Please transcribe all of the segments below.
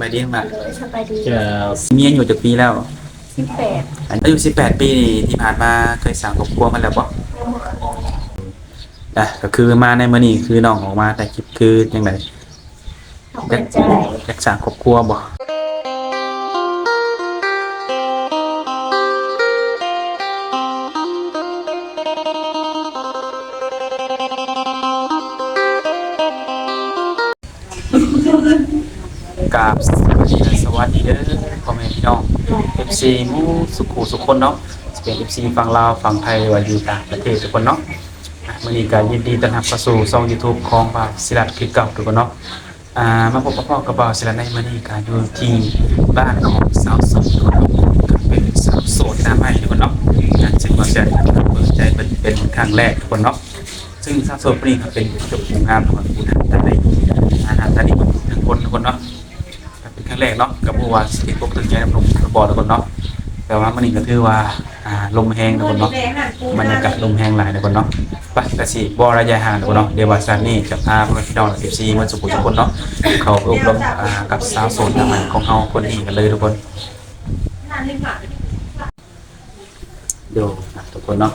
บายดีมากโดยสบายดีจะมีอายุจากปีแล้ว18อายุ18ปีนี่ที่ผ่านมาเคยสร้างครอบครัวมาแล้วบ่ยังบ่เคก็คือมาในมื้อนี้คือน้องออกมาแต่คลิปคือจังได๋เอาเปิดใจอยากสร้างครอบครัวบ่กราบสวัสดีเด้อพ่อแม่พี่น้อง FC หมู่สุขคนเนาะสิเป็น FC ฝั่งลาวฝั่งไทยหรือว่าอยู่ต่างประเทศทุกคนเนาะมื้อนี้ก็ยินดีต้อนรับเข้าสู่ช่อง YouTube ของบ่าวศิรัตน์คือเก่าทุกคนเนาะมาพบกับพ่อกับบ่าวศิรัตน์ในมื้อนี้ก็อยู่ที่บ้านของสาวโสดทุกคนเนาะก็เป็นสาวโสดหน้าใหม่ทุกคนเนาะซึ่งบ่าวศิรัตน์ก็เปิดใจเป็นครั้งแรกทุกคนเนาะซึ่งสาวโสดคนนี้ก็เป็นเจ้าของงามของผู้นั้นได้หน้าตาดีทุกคนเนาะเป็นครั้งแรกเนาะกับผู้ว่าสิพบถึงใจน้ำลมบ่ทุกคนเนาะแต่ว่ามื้อนี้ก็ถือว่าลมแห้งทุกคนเนาะบรรยากาศลมแห้งหลายทุกคนเนาะไปกสิบ่ระยะห่างทุกคนเนาะเดี๋ยวว่าซันนี่จะพาเพื่อนพี่น้อง FC มันสุขทุกคนเนาะเขาอบรมกับสาวโสดใหม่ของเฮาคนนี้กันเลยทุกคนเดี๋ยวทุกคนเนาะ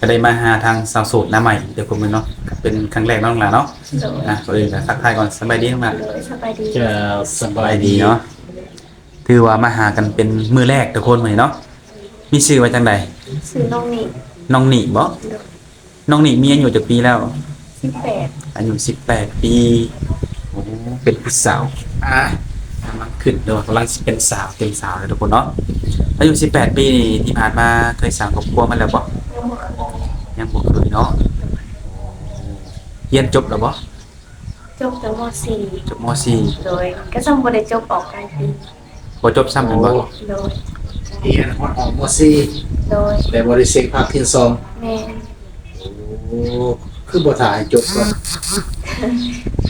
จะได้มาหาทางสาวโสดหน้าใหม่เดี๋ยวผมเนาะเป็นครั้งแรกน้องหลานเนาะก่อนอื่นก็ทักทายก่อนสบายดีมาก โดยสบายดีจะส ส บา บาย ย ดี ดีเนาะถือว่ามาหากันเป็นมื้อแรกทุกคนมื้อนี้เนาะมีชื่อว่าจังได๋ชื่อน้องนี่น้องหนิบ่น้องหนิมีอายุจักปีแล้ว18อายุ18ปีโอ้เป็นผู้สาวกำลังขึ้นเด้อกำลังสิเป็นสาวเต็มสาวเลยทุกคนเนาะอายุ18ปีนี่ที่ผ่านมาเคยสร้างครอบครัวมาแล้วบ่ยังบ่เคยยังบ่เคยเนาะเรียนจบแล้วบ่จบแต่ม จบม .4 โดยก็ซ้ำบ่ได้จบออกกลางปี .4 บ่จบซ้ำแม่นบ่โดยเรียนฮอดออกม .4 โดยแต่บ่ได้เซ็กภาคที่2แม่น โอ้คือบ่ถ่ายจบก่อน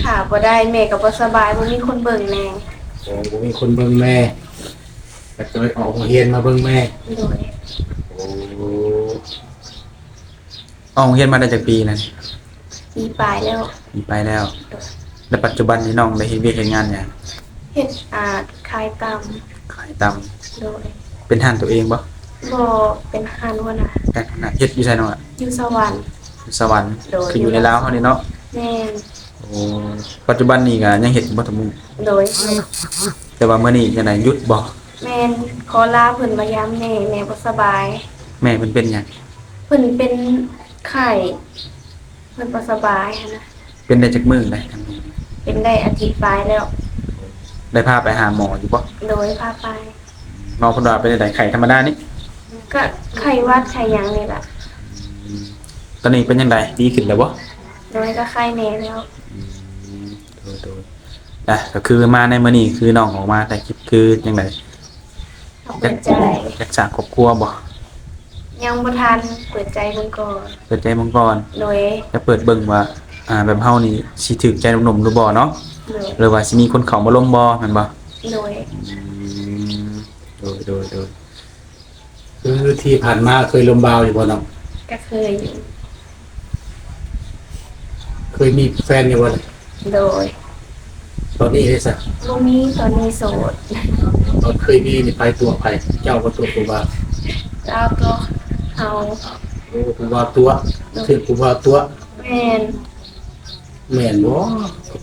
ค่ะบ่ได้แม่ก็บ่สบายบ่มีคนเบิ่งแน่ โอ้บ่มีคนเบิ่งแม่ก็เลยออกมาเรียนมาเบิ่งแม่โดยโอ้ เอาเรียนมาได้จักปีนั่น ปีปลายแล้ว ปีไปแล้ว แล้วปัจจุบันนี้น้องได้เฮ็ดเวียกเฮ็ดงานหยัง เฮ็ดขายตามขายตำโดยเป็นห้านตัวเองบ่บ่เป็นหานหัวหน้าแต่ขนาดเฮ็ดอยู่ไสเนาะ อยู่สวรรค์อยู่สวรรค์ โดย คืออยู่ในลาวเฮานี่เนาะ แม่น โอ้ปัจจุบันนี้ก็ยังเฮ็ดอยู่บ่ทุกมื้อ โดย แต่ว่ามื้อนี้จังได๋หยุดบ่ แม่นขอลาเพิ่นมายามแม่แม่บ่สบาย แม่เพิ่นเป็นหยัง เพิ่นเป็นไข้เพิ่นบ่สบายหั้นนะ เป็นได้จักมื้อได้ เป็นได้อาทิตย์ปลายแล้ว ได้พาไปหาหมออยู่บ่ โดยพาไป หมอเพิ่นว่าเป็นได้ไข้ธรรมดานี่ ก็ไข้หวัดไข้หยังนี่ล่ะ ตอนนี้เป็นจังไดดีขึ้นแล้วบ่ โดยก็ไข้แน่แล้ว โดยก็คือมาในมื้อนี้คือน้องออกมาแต่คลิปคือจังได๋ เอาเปิดใจ อยากสร้างครอบครัวบ่ ยังบ่ทันเปิดใจเพิ่นก่อน เปิดใจมังก่อน โดย จะเปิดเบิ่งว่าแบบเฮานี่สิถูกใจหนุ่มๆหรือบ่เนาะ โดย หรือว่าสิมีคนเข้ามาลมบ่แม่นบ่ โดย โดย คือที่ผ่านมาเคยลมบาวอยู่บ่น้อง ก็เคยอยู่ เคยมีแฟนอยู่บ่ โดย ตอนนี้ได้ซะ บ่มีตอนนี้โสด ตอนเคยมีนี่ไปตัวไปเจ้าก็ตัวกูว่า แล้วก็เอา โอ้กูว่าตัวถึงกูว่าตัว แม่น แม่นบ่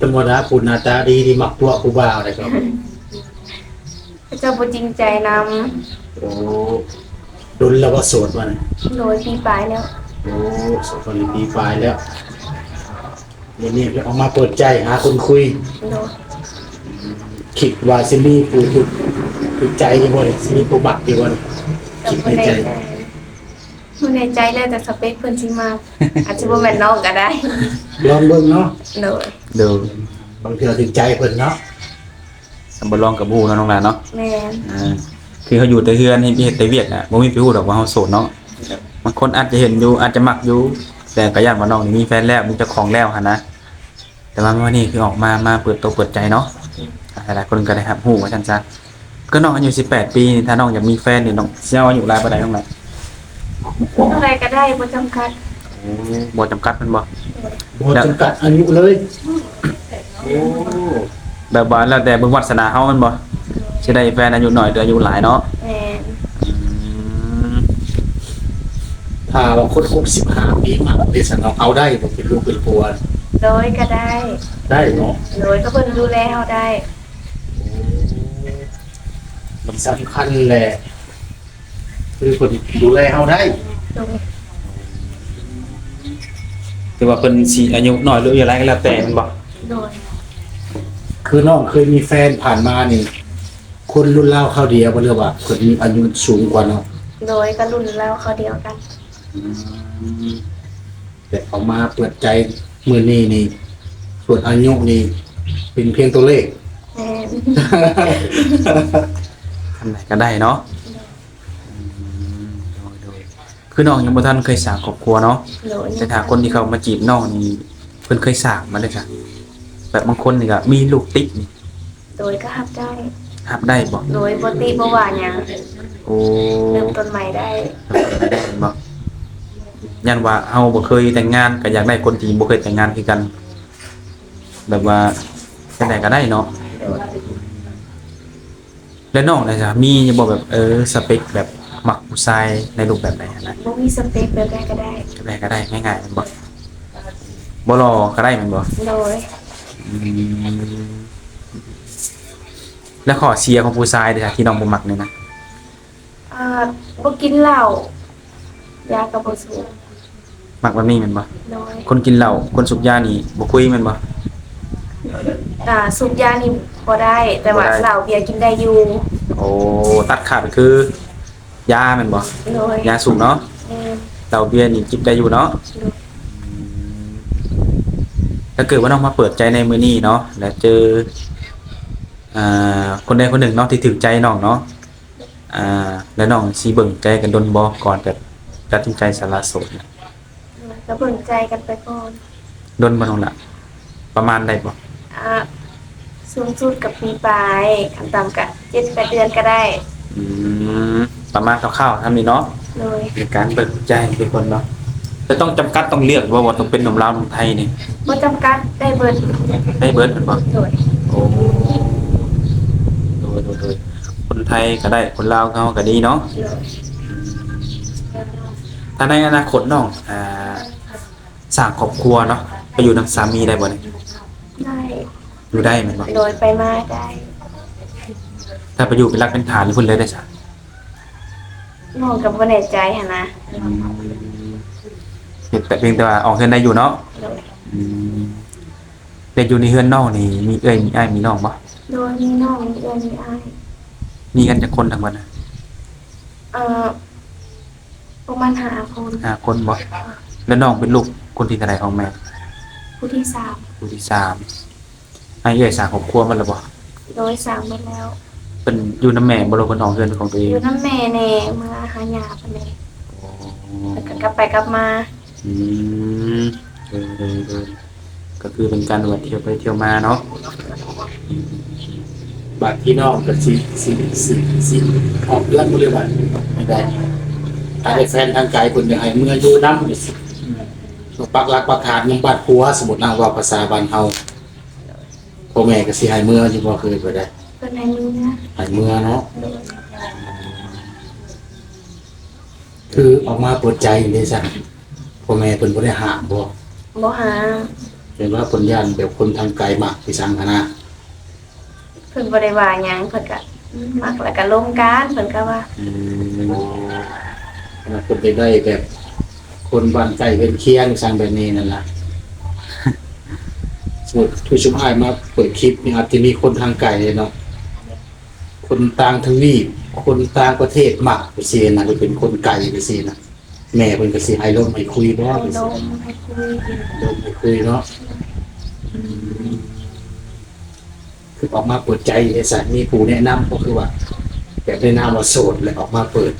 ธรรมดาผู้หน้าตาดีที่มักตัวกูบ่าวได้ครับ เขาเจ้าบ่จริงใจนำ โอ้ดนแล้วว่าโสดมาเนี่ย โดยปีปลายแล้ว โอ้โสดมาปีปลายแล้วนี่ออกมาเปิดใจหาคนคุย โดย คิดว่าสิมีผู้ถูกใจอยู่บ่สิมีผู้บักอยู่บ่ ก็ คิด บ่ ใน ได้ ใจ บ่ในใจแล้วแต่สเปคเพิ่นสิมาอาจจะบ่แม่นน้องก็ได้ ลองเบิ่งเนาะ โดย เดี๋ยว บางเทื่อถึงใจเพิ่นเนาะ สำบ่ลองกับหมู่เนาะน้องหลานเนาะ แม่น คือเขาอยู่แต่เฮือนเฮ็ดแต่เวียกน่ะบ่มีไปฮู้ดอกว่าเฮาโสดเนาะบางคนอาจจะเห็นอยู่อาจจะมักอยู่แต่ก็ย้านว่าน้องนี่มีแฟนแล้วมีเจ้าของแล้วหั่นนะแต่ว่ามื้อนี้คือออกมาเปิดตัวเปิดใจเนาะหลายๆคนก็ได้รับรู้ว่าซั่นซะก็น้องอายุ18ปีนี่ถ้าน้องอยากมีแฟนนี่น้องสิเอาอายุหลายปานใดน้องหลาน เท่าไรก็ได้บ่จำกัด บ่จำกัดมันบ่ บ่จำกัดอายุเลยโอ้ แบบว่าแล้วแต่เบิ่งวาสนาเฮามันบ่สิได้แฟนอายุน้อยหรืออายุหลายเนาะ แม่น อืม ถ้าว่าคนครบ15 ปีมาเดซันเอาได้บ่เป็นลูกเป็นผัว โดยก็ได้ ได้เนาะ โดยก็เพิ่นดูแลเฮาได้ มันสำคัญแหละคือคนดูแลเฮาได้ โดย แต่ว่าเพิ่นสิอายุน้อยหรืออายุหลายก็แล้วแต่มันบ่ โดย คือน้องเคยมีแฟนผ่านมานี่ คนรุ่นราวเขาเดียวบ่เรียกว่าคนมีอายุสูงกว่าเนาะ โดยก็รุ่นเราเขาเดียวกัน แต่ออกมาเปิดใจมื้อนี้นี่ ส่วนอายุนี่เป็นเพียงตัวเลข แม่น ทำไหนก็ได้เนาะโดยคือน้องยังบ่ทันเคยสร้างครอบครัวเนาะ โดย แต่ถ้าคนที่เขามาจีบน้องนี่เพิ่นเคยสร้างมาเลยจ้ะแบบบางคนนี่ก็มีลูกติดนี่ โดยก็รับได้ รับได้บ่ โดยบ่ติบ่ว่าหยัง โอ้ เริ่มต้นใหม่ได้ ได้บ่ยันว่าเฮาบ่เคยแต่งงานก็อยากได้คนที่บ่เคยแต่งงานคือกัน แบบว่าจังไดก็ได้เนาะ โดย แล้วน้องน่ะจ้ะมีบ่แบบสเปคแบบมักผู้ชายในรูปแบบไหนอะนะ บ่มีสเปคแบบใดก็ได้ แบบใดก็ได้ง่ายๆแม่นบ่บ่รอก็ได้แม่นบ่ โดย อืมแล้วข้อเสียของผู้ชายเด้อจ้ะที่น้องบ่มักเนี่ยนะ บ่กินเหล้ายาก็บ่สูบ มักแบบนี้แม่นบ่ โดย คนกินเหล้าคนสูบยานี่บ่คุยแม่นบ่ สูบยานี่บ่ได้ แต่ว่า บ่ได้ เหล้าเบียร์กินได้อยู่ โอ้ตัดขาดก็คือยาแม่นบ่ โดย ยาสูบเนาะ แม่น เหล้าเบียร์นี่จิบได้อยู่เนาะ โดย ถ้าเกิดว่าน้องมาเปิดใจในมื้อนี้เนาะแล้วเจอคนใดคนหนึ่งเนาะที่ถูกใจน้องเนาะแล้วน้องสิเบิ่งใจกันดนบ่ก่อนจะตัดสินใจสละโสดเนี่ย ก็เบิ่งใจกันไปก่อน ดนบ่น้องล่ะประมาณใดบ่ สูงสุดกับปีปลายขั้นต่ำก็7-8 เดือนก็ได้ อืมประมาณคร่าวๆทำนี้เนาะ โดย ในการเปิดใจเป็นคนเนาะแต่ต้องจำกัดต้องเลือกว่าต้องเป็นหนุ่มลาวหนุ่มไทยนี่ บ่จำกัดได้เบิด ได้เบิดแม่นบ่ โดย โอ้โดยคนไทยก็ได้คนลาวเขาก็ดีเนาะ โดย ถ้าในอนาคตน้องสร้างครอบครัวเนาะไปอยู่นำสามีได้บ่เนี่ย ได้ อยู่ได้แม่นบ่ โดยไปมาได้ ถ้าไปอยู่เป็นรักเป็นฐานนี่เพิ่นเลยได้ซะ น้องก็บ่แน่ใจหั่นนะ เห็นแต่เพียงแต่ว่าออกเฮือนได้อยู่เนาะ โดย อืมแต่อยู่ในเฮือนน้องนี่มีเอ้ยมีอ้ายมีน้องบ่ โดยมีน้องมีเอื้อมีอ้าย มีกันจักคนทั้งหมดน่ะ ประมาณ5 คน 5คนบ่แล้วน้องเป็นลูกคนที่เท่าใดของแม่ ผู้ที่ ผู้ที่สามไอ้เอ้ยสร้างครอบครัวมันแล้วบ่ 3โดย3ไปแล้ว เพิ่นอยู่นำแม่บ่รู้เพิ่นออกเฮือนเป็นของตัวเอ อง ยู่นำแม่แน่เมื่อหาหญ้าปานใด อ๋อ แล้วก็กลับไปกลับมา อืมก็คือเป็นการเที่ยวไปเที่ยวมาเนาะ บัดที่น้องก็สิออกเรื่องบ่เรียกว่าไม่ได้ถ้าได้แฟนทางไกลเพิ่นอยากให้เมื่ออยู่นำนี่สิปักหลักปักฐานยังบ้านผัวสมมุตินางว่าภาษาบ้านเฮาพ่อแม่ก็สิให้เมื่ออยู่บ่เคยบ่ได้ เพิ่นให้มือ ให้เมื่อเนาะคือออกมาเปิดใจเด้ซั่นพ่อแม่เพิ่นบ่ได้ห้ามบ่ บ่หา เห็นว่าเพิ่นย่านแบบคนทางไกลมักไปสั่งคณะ เพิ่นบ่ได้ว่าหยังเพิ่นก็มักแล้วก็ลงกันเพิ่นก็ว่า เพิ่นไปได้แบบคนบ้านใกล้เพิ่นเคียงสั่งแบบนี้นั่นล่ะ สมมุติทุกชุมอ้ายมาเปิดคลิปนี่อาจจะมีคนทางไกลเนาะคนต่างทวีปคนต่างประเทศมักไปซี่นะเพิ่นเป็นคนไกลไปซี่นะแม่เพิ่นก็สิให้ลมให้คุยบ่ ให้ ไป ล ซี่ มให้คุย ลมให้คุยเนาะคือออกมาเปิดใจไอ้สัตว์มีผู้แนะนำก็คือว่าแบบแนะนำว่าโสดแล้วออกมาเปิด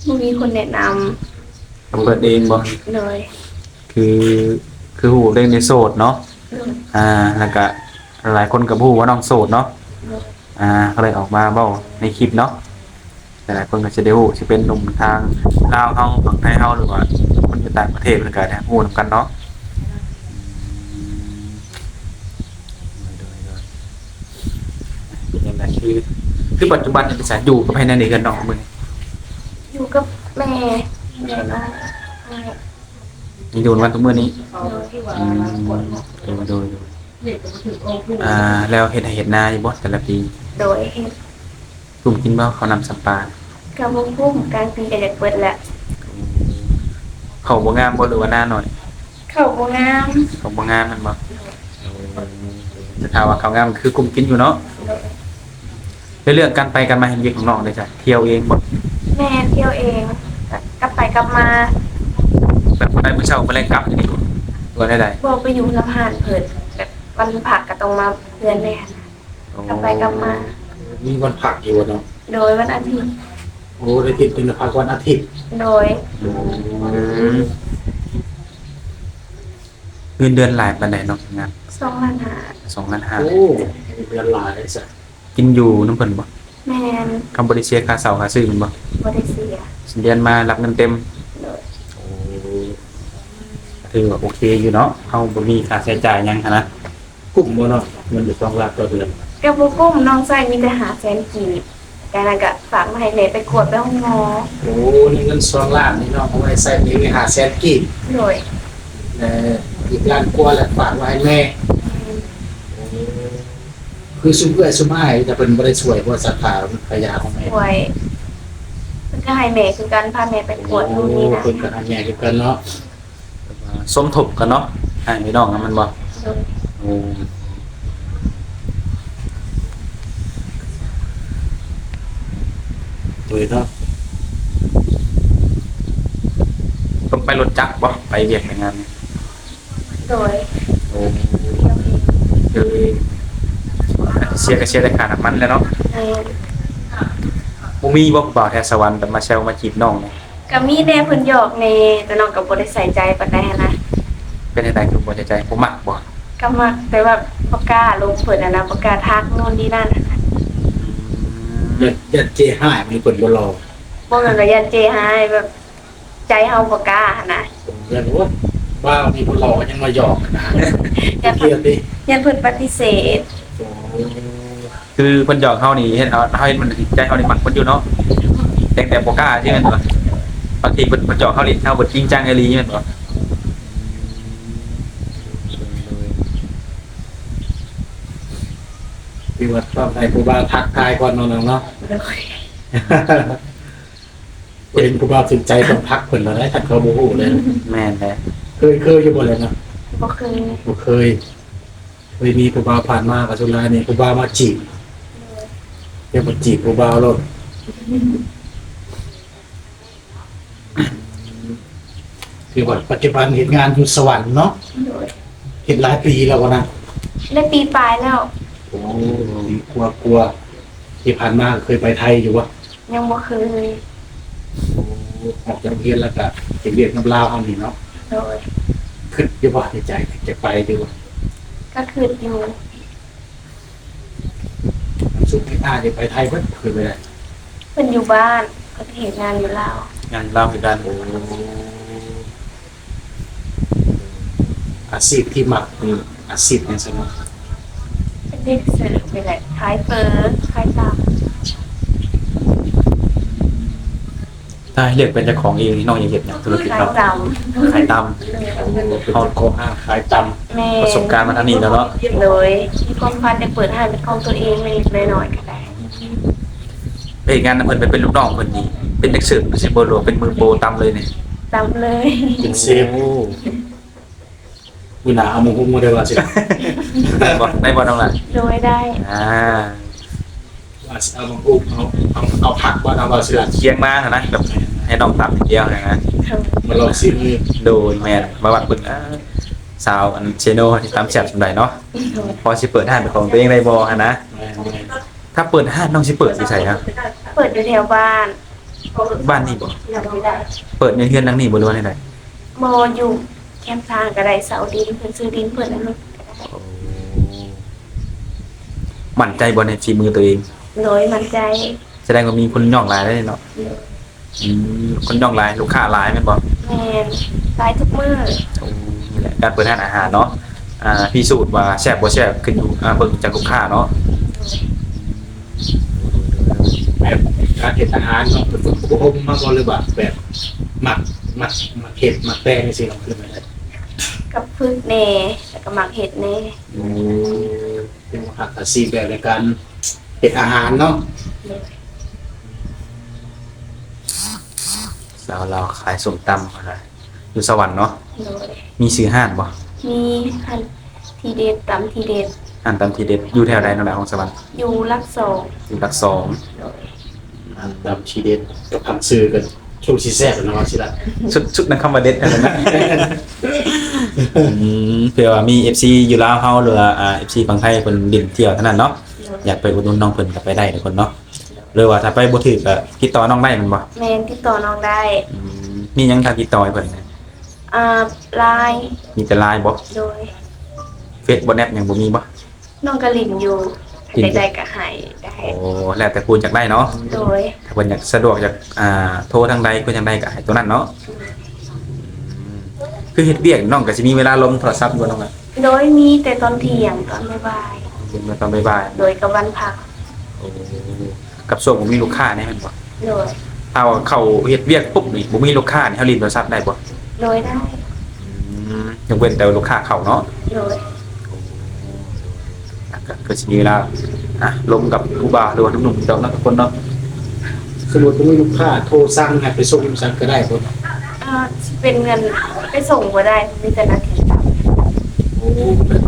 บ่มีคนแนะนำ เปิดเองบ่ โดย คือฮู้เรื่องในโสดเนาะ โดย แล้วก็หลายคนก็ฮู้ว่าน้องโสดเนาะ โดย ก็เลยออกมาเว้าในคลิปเนาะแต่หลายคนก็จะได้ฮู้สิเป็นหนุ่มทางลาวเฮาฝั่งไทยเฮาหรือว่าคนอยู่ต่างประเทศเพิ่นก็ได้ฮู้นำกันเนาะ แหละคือปัจจุบันเนี่ยเป็นสายอยู่กับภายในกันน้องมึง อยู่กับแม่แม่น้องอ้าย ยังอยู่วันทุกมื้อนี้ โดย ดูแล้วเห็ดนาอยู่บ่แต่ละปี โดยเฮ็ด กลุ่มกินบ่เขาวนำสัมปลาก ระวงพุ่มกลางปีก็จะเปิดแล้ว เขาบ่งามบ่หรือว่าหน้าหน่อย เข้าบ่งาม เขาบ่งามมันบ่จะถามว่าเขางามคือกลุ่มกินอยู่เนาะ โดย เรื่องการไปกันมาเห็นเวียกของน้องได้จ้ะเที่ยวเองบ่ แม่เที่ยวเองกลับไปกลับมา แบบไปมื้อเช้ามื้อแลงกลับนี่ตัวได้ บอกไปอยู่ลำหานเพิ่นแบบวันผักก็ต้องมาเพื่อนแม่นะกลับไปกลับมา มีวันพักอยู่เนาะ โดยวันอาทิตย์ โอ้ได้ติดเป็นพักวันอาทิตย์ โดย เงินเดือนหลายปานใดเนาะงาน 2ล้านหา 2,500,000 โอ้เดือนหลายซะ กินอยู่น้ำเพิ่นบ่ แม่น คำบ่ได้เสียค่าเช่าค่าซื้อแม่นบ่ บ่ได้เสีย สิเดือนมารับเงินเต็ม โดย ถือว่าโอเคอยู่เนาะเฮาบ่มีค่าใช้จ่ายหยังหันนะ กุ้มบ่เนาะมันอยู่2 ล้านต่อเดือน กับบ่กุ้มน้องใส่มีแต่หาแสนกีบแต่นั้นก็ฝากมาให้แม่ไปกวดไปห้องหมอ โอ้นี่เงิน2 ล้านนี่เนาะเอาไว้ใส่นี่500,000กีบ โดย อีกล้านกว่าแล้วฝากไว้ให้แม่ คือซุมเอื้อยซุมอ้ายจะเป็นบ่ได้ช่วยบ่ศรัทธาพยาของแม่ ป่วยเพิ่นก็ให้แม่คือกันพาแม่ไปกวดนู่นนี่นะ เพิ่นก็ให้แม่คือกันเนาะ สมทบกันเนาะให้พี่น้องกันมันบ่ โดย โอ้ โดยเนาะ ต้องไปรถจักรบ่ไปเวียกไปงานนี่ โดย โอ้ เที่ยวเอง คือเสียก็เสียได้ค่าน้ำมันแหล้วเนาะ แม่น บ่มีบ่บ่าวแท้สวรรค์แต่มาแซวมาจีบน้องนี่ ก็มีแน่เพิ่นหยอกแน่แต่น้องก็บ่ได้ใส่ใจปานใดหันนะ เป็นจังไดคือบ่ใจใจบ่มักบ่ ก็มักแต่ว่าบ่กล้าลงเพิ่นน่ะนะบ่กล้าทักนู่นนี่นั่นน่ะนะ ยัดเจห้ายมีเพิ่นบ่รอ บ่แม่นว่ายันเจหายแบบใจเฮาบ่กล้าหันนะ ยันว่าบ้ามีบ่รอยังมาหยอกนะ ยัน เครียดดิ ยันเพิ่นปฏิเสธ คือเพิ่นหยอกเฮานี่เฮ็ดเฮาเฮ็ดมันใจเฮานี่มักเพิ่นอยู่เนาะแต่บ่กล้าใช่แม่นบ่บางทีเพิ่นหยอกเฮานี่เฮาบ่จริงจังอีหลีแม่นบ่ คือว่าต้องให้ผู้บ่าวทักทายก่อนน้องๆเนาะ โดย เห็นผู้บ่าวสนใจต้องทักเพิ่นแล้วได้ทักเขาบ่ฮู้เลย แม่นแท้ เคยอยู่บ่เลยเนาะ บ่เคย บ่เคยมีผู้บ่าวผ่านมาก็สุดท้ายนี่ผู้บ่าวมาจีบเดี๋ยวมาจีบผู้บ่าวโลดคือว่าปัจจุบันเฮ็ดงานอยู่สวรรค์เนาะ โดย เฮ็ดหลายปีแล้วนะ ได้ปีปลายแล้ว โอ้กลัวที่ผ่านมาเคยไปไทยอยู่วะ ยังบ่เคย ออกจากโรงเรียนแล้วก็ไปเรียนน้ำลาวเอานี่เนาะ โดย ขึ้นอยู่บ่ในใจจะไปดู ก็คืออยู่ สุดที่อาจะไปไทยเพิ่นเคยไปได้ เพิ่นอยู่บ้านก็เฮ็ดงานอยู่ลาว งานเราคือกัน อาชีพที่มักนี่อาชีพเนี่ยสนุก เป็นเด็กเสิร์ฟไปเลยขายเฟอขายตาม ถ้าให้เลือกเป็นเจ้าของเองนี่น้องอยากเฮ็ดหยังธุรกิจ ขาย เนาะ ตาม ขายตำ เป็นเจ้าของห้างขายต แม่ ประสบการณ์มาทางนี้แล้วเนาะ เลยมีความฝันจะเปิดห้างเป็นของตัวเองเล็กๆน้อยๆก็ได้ ไปเฮ็ดงานนำเพิ่นไปเป็นลูกน้องเพิ่นนี่เป็นเด็กเสิร์ฟสิบ่หลวงเป็นมือโปรตำเลยนี่ ตามเลย ำเป็นเซฟกูหนาเอามาหุ้มมาได้ว่าสิ ได้บ่น้องล่ะ โดยได้ ว่าสิเอามาหุ้มเอาผักว่าเอาว่าสิล่ะ เคียงมาเถอะนะแบบให้น้องตำอย่างเดียวนะ มาลองซิมือ โดยแม่นมาวัดเบิ่งสาวอันเชโนที่ตำแซ่บสำใดเนาะพอสิเปิดห้างเป็นของตัวเองได้บ่หั่นนะถ้าเปิดห้างน้องสิเปิดสิไสครับ เปิดอยู่แถวบ้าน บ้านนี่บ่ ทำไม่ได้ เปิดในเฮือนหลังนี้บ่รู้ว่าได โมอยู่แคมป์ทางก็ได้เสาดินเพิ่นซื้อดินเพิ่นนั่นลูก มั่นใจบ่ในฝีมือตัวเอง โดยมั่นใจ แสดงว่ามีคนย่องหลายได้เนาะคนย่องหลายลูกค้าหลายแม่นบ่ แม่นหลายทุกมื้อ นี่แหละการเปิดร้านอาหารเนาะพิสูจน์ว่าแซ่บบ่แซ่บขึ้นอยู่เบิ่งจากลูกค้าเนาะ การเฮ็ดอาหารเนาะเป็นฝึกอบรมมาบ่หรือว่าแบบหมักเฮ็ดหมักแป้งจังซี่เนาะคือไม่ได้ กับพึกแหน่แล้วก็หมักเห็ดแหน่ เป็นหักอาชีพแบบในการเฮ็ดอาหารเนาะ เราขายส้มตำอะไรอยู่สวรรค์เนาะ โดย มีซื้อห้านบ่ มีพันทีเด็ดตำทีเด็ด ห้านตำทีเด็ดอยู่แถวใดนั่นแหละของสวรรค์ อยู่รักสอง อยู่หลักสอง โดย ตามชีเด็ดกับคำซื้อกันช่วงซีแซ่บเนาะสิล่ะ ชุดนักคำว่าเด็ดอะไรนะเผื่อว่ามี FC อยู่ลาวเฮาหรือว่าFC ฝั่งไทยเพิ่นดินเที่ยวเท่านั้นเนาะ โดย อยากไปอุดหนุนน้องเพิ่นก็ไปได้ทุกคนเนาะหรือว่าถ้าไปบ่ถูกก็ติดต่อน้องได้แมันบ่ แมนติดต่อน้องได้ มีหยังทางติดต่อให้เพิ่น ไลน์ มีแต่ LINE บ่ โดย เฟซบ่แนบหยังบ่มีบ่ น้องกระลินอยู่ใดๆก็ใหายได้ โอ้แล้วแต่คุณอยากได้เนาะ โดย ถ้าเพิ่นอยากสะดวกอยากโทรทางใดคุยทางใดก็ให้ตัวนั้นเนาะคือเฮ็ดเวียกน้องก็สิมีเวลาลงโทรศัพท์อยู่น้องอะ โดยมีแต่ตอนเที่ยงตอนบ่าย เป็นตอนบ่าย ๆโดยกับวันพัก ๆโอ้กับช่วงบ่มีลูกค้าแน่แม่นบ่ โดย ถ้าว่าเข้าเฮ็ดเวียกปุ๊บนี่บ่มีลูกค้านี่เฮาลินโทรศัพท์ได้บ่ โดยได้ ยกเว้นแต่ลูกค้าเข้าเนาะ โดย ก็สิมีเวลาลงกับผู้บ่าวหรือว่าหนุ่มๆเจ้าเนาะทุกคนเนาะ สมมุติว่ามีลูกค้าโทรสั่งให้ไปส่งสั่งก็ได้บ่ สิเป็นเงินไปส่งบ่ได้มีแต่หนาทีตาม โอ้แบบ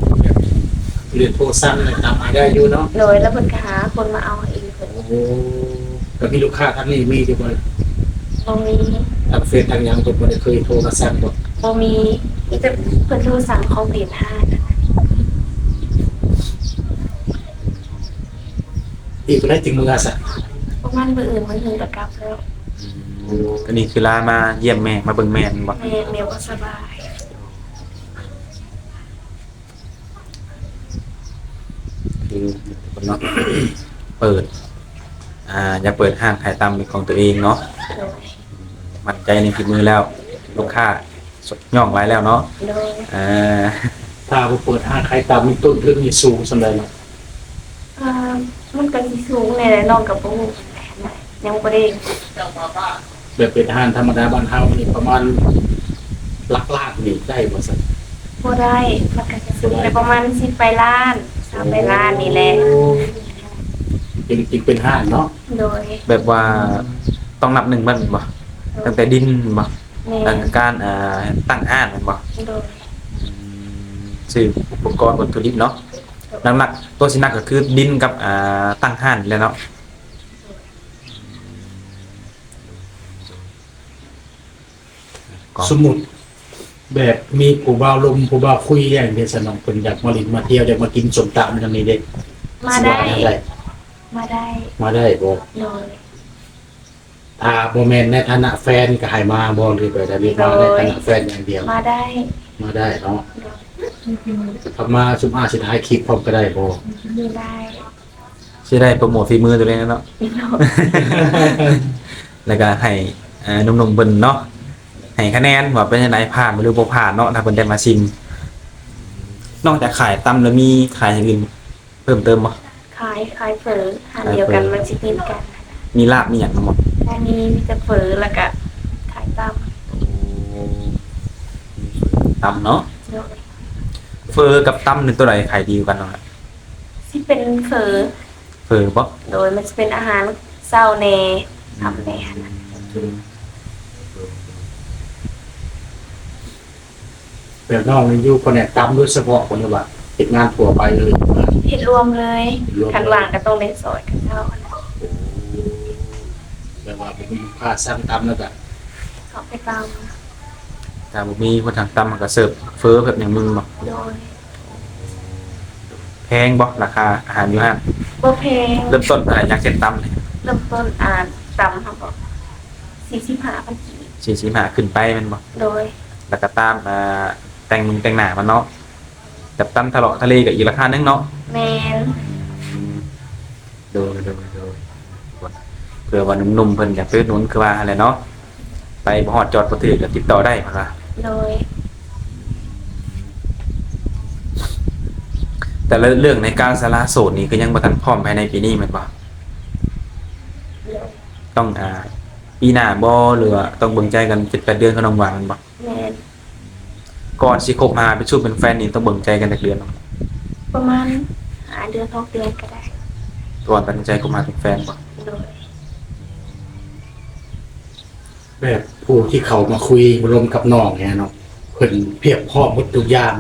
เรียนโทรสั่งเนี่ยตามมาได้อยู่เนาะ โดยแล้วเพิ่นก็หาคนมาเอาเองเพิ่น โอ้ก็มีลูกค้าทางนี้มีที่บ่ บ่มี ทางเฟซทางหยังเพิ่นบ่ได้เคยโทรมาสั่งบ่ บ่มีแต่เพิ่นโทรสั่งของเดท5นะ อีกคนได้ถึงมือซะ ประมาณมื้ออื่นมันถึงจะกลับแล้ว ก็นี่คือลามาเยี่ยมแม่มาเบิ่งแม่นบ่ แม่เมียบ่สบาย คือคนเนาะ เปิดอยากเปิดห้างขายตำเป็นของตัวเองเนาะ โดย มั่นใจในฝีมือแล้ว ลูกค้าสดย่องไว้แล้วเนาะ โดย ถ้าบ่เปิดห้างขายตามมีต้นทุนนี่สูงส่าใดเนาะ มันก็สิสูงแน่แหละน้องกับบ่ฮู้ยังบ่ได้ แบบเป็นห้างธรรมดาบ้านเฮานี่ประมาณหลักล้านนี่ได้บ่ซั่น บ่ได้มันก็จะสูงได้ประมาณ10ไปล้าน3ไปล้านนี่แหละ จริงๆเป็นห้างเนาะ โดย แบบว่าต้องนับหนึ่งมันบ่ตั้งแต่ดินบ่ แม่ ตั้งแต่การตั้งห้างมันบ่ โดย ซื้ออุปกรณ์วัตถุดิบเนาะหนักๆตัวสิหนักก็คือดินกับตั้งห้างนี่แหละเนาะก็ สมมุติแบบมีผู้บ่าวลมผู้บ่าวคุยอย่างเดียวสนองเพิ่นอยากมาลินมาเที่ยวอยากมากินสมตำทางนี้เด้ มาได้ สิว่า มาได้ มาได้บ่ โดย ถ้าบ่แม่นในฐานะแฟนก็ให้มาบ่หรือไปได้มาในฐานะแฟนอย่างเดียว มาได้ มาได้เนาะ โดย ถ้ามาสุมอาสิถ่ายคลิปพร้อมก็ได้บ่ มีได้ สิได้โปรโมทฝีมือตัวเองเนาะ แล้วก็ให้หนุ่มๆเพิ่นเนาะให้คะแนนว่าเป็นจังไดผ่านหรือบ่ผ่านเนาะถ้าเพิ่นได้มาชิมนอกจากขายตำแล้วมีขายอย่างอื่นเพิ่มเติมบ่ ขายเฝอหาเดียวกันมันสิกินกัน มีลาบมีหยังบ่ อันนี้มีแต่เฝอแล้วก็ขายตาม ตำเนาะ โดย เฟอกับตำนี่ตัวใดขายดีกว่ากันเนาะ ที่เป็นเฝอ เฟอบ่ โดยมันจะเป็นอาหารเศร้าแน่ทำแน่นะ แบบน้องนี่อยู่คนเนี่ยตำโดยเฉพาะคนว่าเฮ็ดงานทั่วไปเลย เห็ดรวมเลยขันวางก็ต้องเล่นซอยกันเท่านะ แบบว่าเป็นลูกค้าสั่งตำแล้วก็ เขาไปตาม ถ้าบ่มีคนทางตำมันก็เสิร์ฟเฟอแบบอย่างมึงบ่ โดย แพงบ่ราคาอาหารอยู่ห้าง บ่แพง เริ่มต้นเท่าไหร่อยากเจ็ดตำนี่ เริ่มต้นตำเขาบอก45,000กีบ 45ขึ้นไปแม่นบ่ โดย แล้วก็ตามแต่งมึงแต่งหน้ามันเนาะกับตำทะเลาะทะเลก็อีกราคานึงเนาะ แมน ดูเผื่อว่าหนุ่มๆเพิ่นอยากไปอุดหนุนคือว่าอะไรเนาะไปบ่ฮอดจอดบ่ถึกก็ติดต่อได้พุ่นว่า โดย แต่ละเรื่องในการสละโสดนี่ก็ยังบ่ทันพร้อมภายในปีนี้แม่นบ่ ต้องปีหน้าบ่หรือว่าต้องเบิ่งใจกัน7-8เดือนเขาน้องว่ามันบ่ แม่น ก่อนสิคบหาเป็นชู้เป็นแฟนนี่ต้องเบิ่งใจกันจักเดือนเนาะ ประมาณ5 เดือน6 เดือนก็ได้ ก่อนตัดสินใจคบหาเป็นแฟนบ่ โดย แบบผู้ที่เขามาคุยรวมกับน้องเนี่ยเนาะเพิ่นเพียบพร้อมหมดทุกอย่าง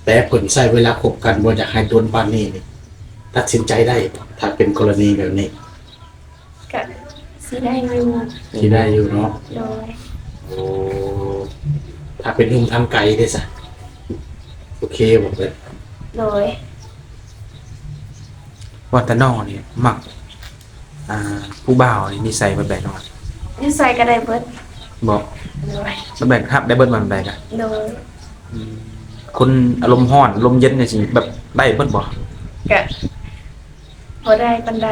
แต่เพิ่นใช้เวลาคบกันบ่อยากให้โดนปานนี้นี่ตัดสินใจได้บ่ถ้าเป็นกรณีแบบนี้ ก็สิได้อยู่ ที่ได้อยู่เนาะ โดย โอ้ถ้าเป็นหนุ่มทางไกลได้ซะโอเคบอกเลย โดย ว่าแต่น้องนี่มักผู้บ่าวนี่นิสัยแบบใดเนาะ นิสัยก็ได้เบิด บ่ โดย แบบใดครับได้เบิดมาแบบใดกะ โดย คนอารมณ์ร้อนอารมณ์เย็นนี่สิแบบได้เบิดบ่ ก็พอได้ปันใด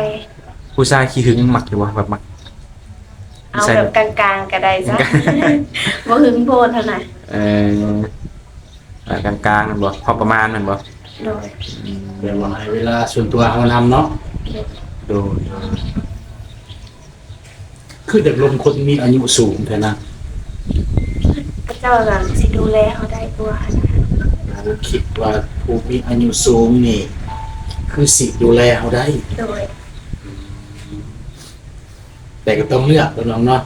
ผู้ชายขี้หึงมักอยู่บ่แบบมัก เอาแบบกลางๆก็ได้จ้ะ บ่หึงโพดเท่านั้น เอ่อกลางๆนั่นบ่พอประมาณนั่นบ่ โดย เดี๋ยวว่าให้เวลาส่วนตัวเขานำเนาะ โดย คือเด็กลมคนมีอายุสูงแท้นะ ก็เจ้านั้นสิดูแลเขาได้ตัวหั่นนะ เราคิดว่าผู้มีอายุสูงนี่ คือสิดูแลเขาได้ โดย แต่ก็ต้องเลือกน้องเนาะ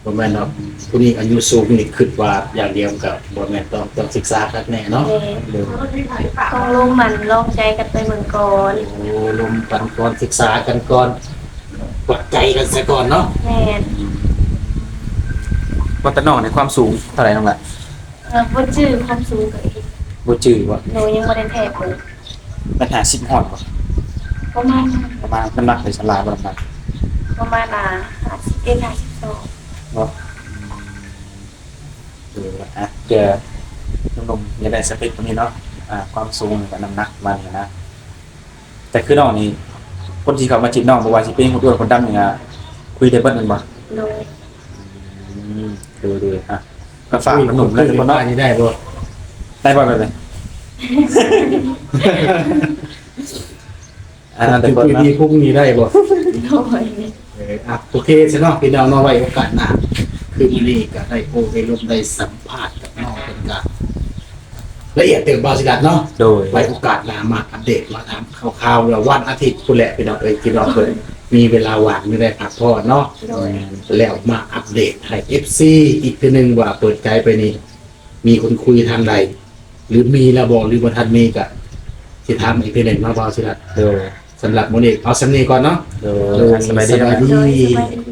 บ่แม่นเนาะผู้นี้อายุสูงนี่คิดว่าอย่างเดียวกับบ่แม่นต้องศึกษาคักแน่เนาะ แม่ต้องลงมันลองใจกันไปเมืองก่อน โอ้ลมกันก่อนศึกษากันก่อนวัดใจกันซะก่อนเนาะ แม่น ว่าแต่น้องในความสูงเท่าไหร่น้องล่ะ บ่จื้อความสูงก็อีก บ่จื้อบ่ หนูยังบ่ได้แทบเลย มัน50ฮอดบ่ ประมาณ ประมาณน้ำหนักในสลาบ่น้ำหนัก ประมาณ51 52 บ่เจอหนุ่มๆอย่าได้สเปคตัวนี้เนาะความสูงกับน้ำหนักมันนะแต่คือน้องนี่คนที่เขามาจีบน้องบ่ว่าสิเป็นคนอ้วนคนดำนี่คุยได้เบิดแม่นบ่ โดย ดูก็ฝากหนุ่มๆแล้วทุกคนเนาะ อันนี้ได้บ่ ได้บ่แบบนี้แต่ ถึง คน คุย นะ ดีพวกนี้ได้บ่ โดย โอเคซะเนาะพี่น้องเนาะไว้โอกาสหน้าคือมื้อนี้ก็ได้โอ้ได้ร่วมได้สัมภาษณ์กับน้องเพิ่นก็ละเอียดเติมบ่สิดัดเนาะ โดย ไว้โอกาสหน้ามาอัปเดตมาถามคร่าวๆแล้ววันอาทิตย์พุ่นแหละพี่น้องพี่น้องเพิ่นมีเวลาว่างไม่ได้พักผ่อนเนาะ โดย แล้วมาอัปเดตให้ FC อีกทีหนึงว่าเปิดใจไปนี่มีคนคุยทางใด หรือมีแล้วบอกหรือบ่ทันมีก็สิถามอีกทีหนึงมาบ่สิดัด โดย สำหรับมื้อนี้เอาสำนี้ก่อนเนาะ โดยสบายดี สบาย โดย ดี สบายดี